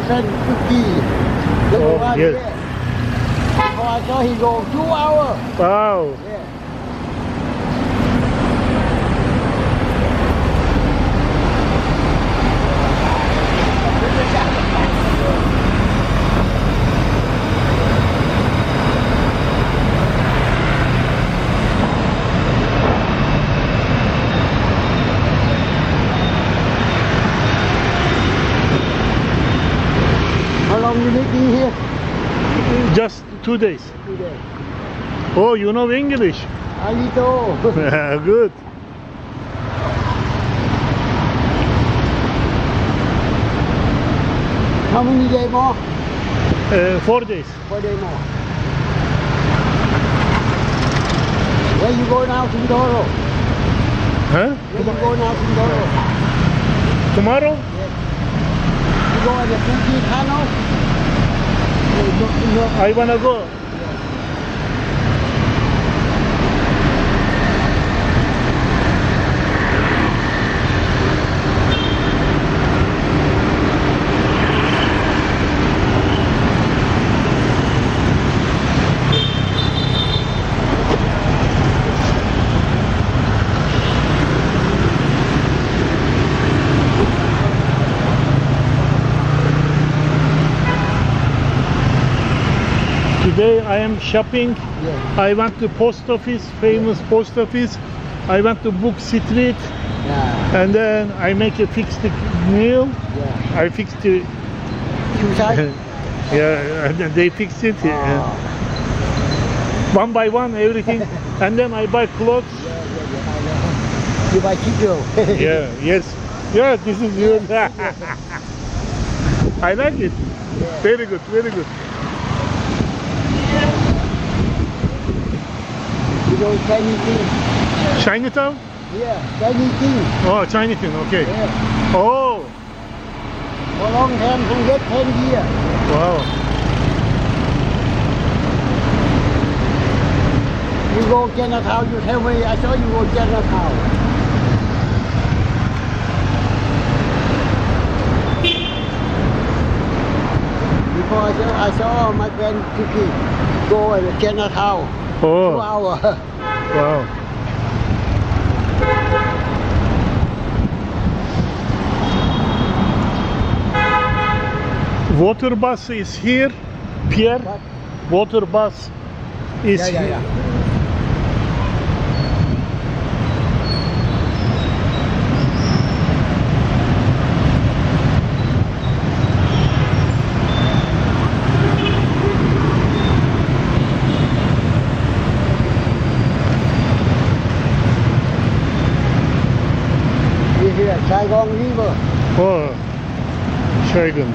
50. Look Oh, around yes. there. Before I saw he go 2 hours. Wow. Yeah. How long you making here? Just 2 days. 2 days. Oh, you know English? A little. Good. How many days more? 4 days. 4 days more. Where you go now tomorrow? Huh? Where you go now tomorrow? Tomorrow? Yes. You go on the Fuji tunnel? No. I wanna go. Today I am shopping. Yes. I went to post office, famous post office. I went to book street, Yeah. and then I make a fixed meal. Yeah. I fixed it. Two sides? Yeah, and they fixed it. One by one, everything. And then I buy clothes. You buy gidiyor. Yeah, yes. Yeah, this is good. I like it. Very good, very good. You know Chinese thing? Chinatown? Yeah, Chinese thing. Oh, Chinatown, okay. Yeah. Oh, For long time, 10 years. wow. You go Chinatown, you tell me, I saw you go Chinatown. Before I saw my friend Kiki go to Chinatown. 2 Oh, hours. wow. Water bus is here, Pierre. What? Water bus is Yeah, yeah, here. yeah. You hear Saigon River? Oh, Saigon.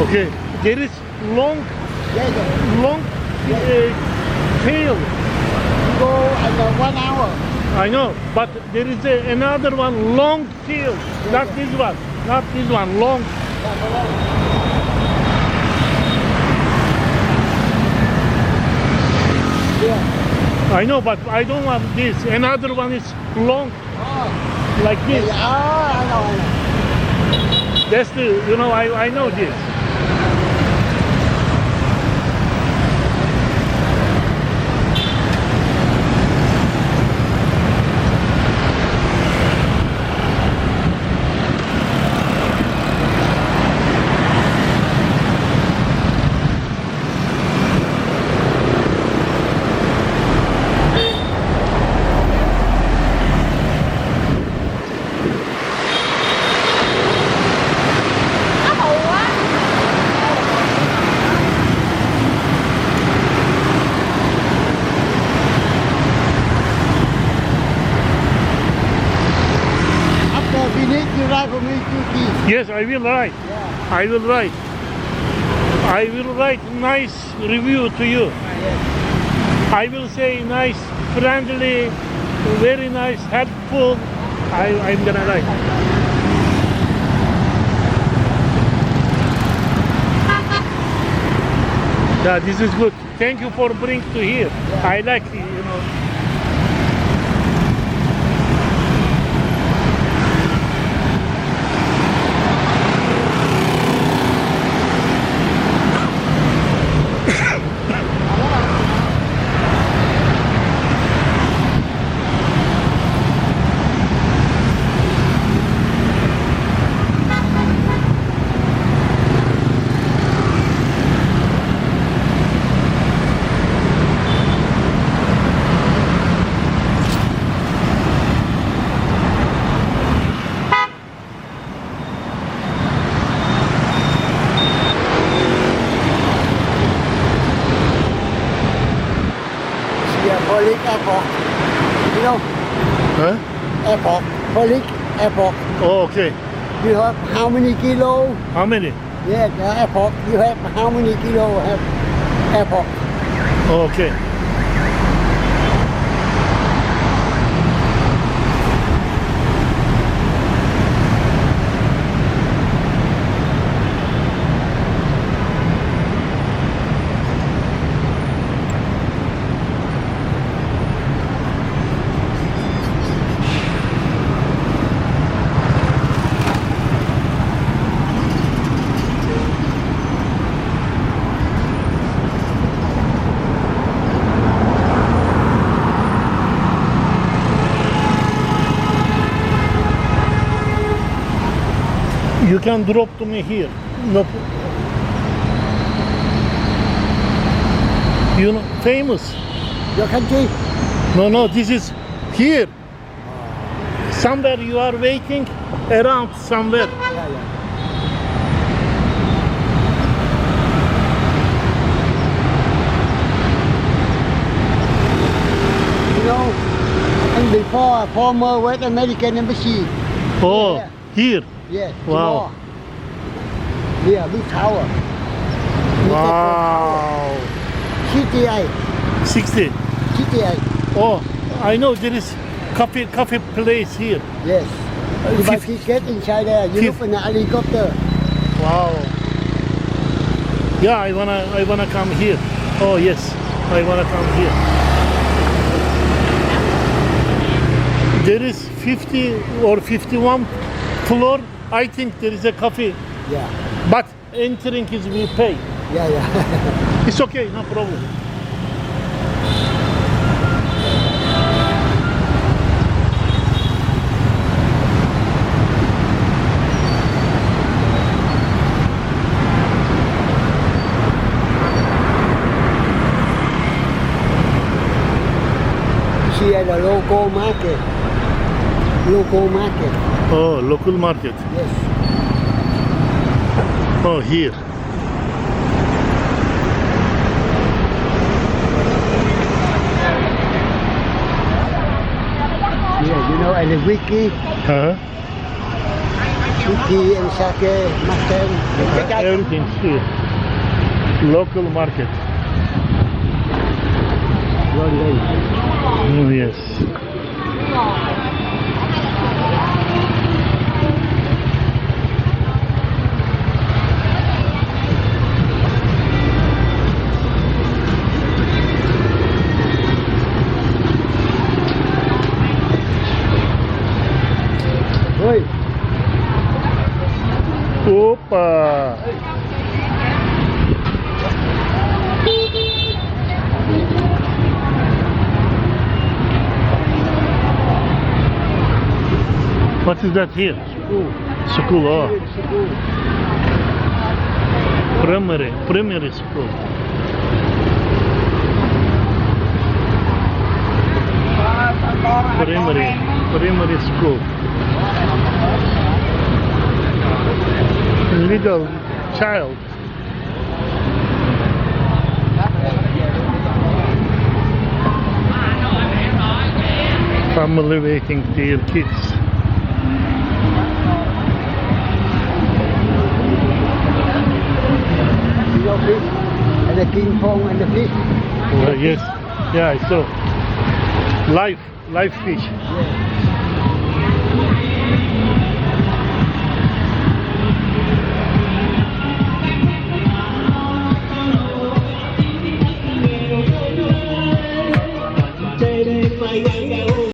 Okay, there is long tail. You go under 1 hour. I know, but there is another one, long tail. Not this one, not this one, long. Yeah. I know, but I don't want this. Another one is long, Oh. like this. Yeah, I know. That's the, you know, I know this. For me to Yes, I will write. Yeah. I will write. I will write nice review to you. Yes. I will say nice, friendly, very nice, helpful. I'm gonna write. Yeah, this is good. Thank you for bringing to here. Yeah. I like, you know. Police airport. You know, Huh? airport. Police airport. Oh, okay. You have how many kilo? How many? Yeah, the airport. You have how many kilo have airport? Oh, okay. You can drop to me here. No. You know, famous. Your country? No, this is here. Somewhere you are waiting around somewhere. Yeah, yeah. You know, and before former West American embassy. Oh, Yeah. here. Yes. Wow. Yeah, big tower. Wow. CTA. 60. CTA. Oh, I know there is coffee place here. Yes. You buy Fif- ticket inside there. You look in the helicopter. Wow. Yeah, I wanna come here. Oh yes, I wanna come here. There is 50 or 51 floor. I think there is a coffee, Yeah. but entering is we pay. Yeah, yeah. It's okay, no problem. See at the local market. Local market. Oh, local market. Yes. Oh, here. Yeah, you know, and the wiki, Uh-huh. wiki and sake, mutton. Everything here. Local market. London. Oh, yes. Oi. Opa! What is that here? School. School, oh. School. Primary school. Primary school. Little child. Family waiting their kids. You know fish? And the king kong and the fish? Yes, yeah, I saw. Live fish. Yeah.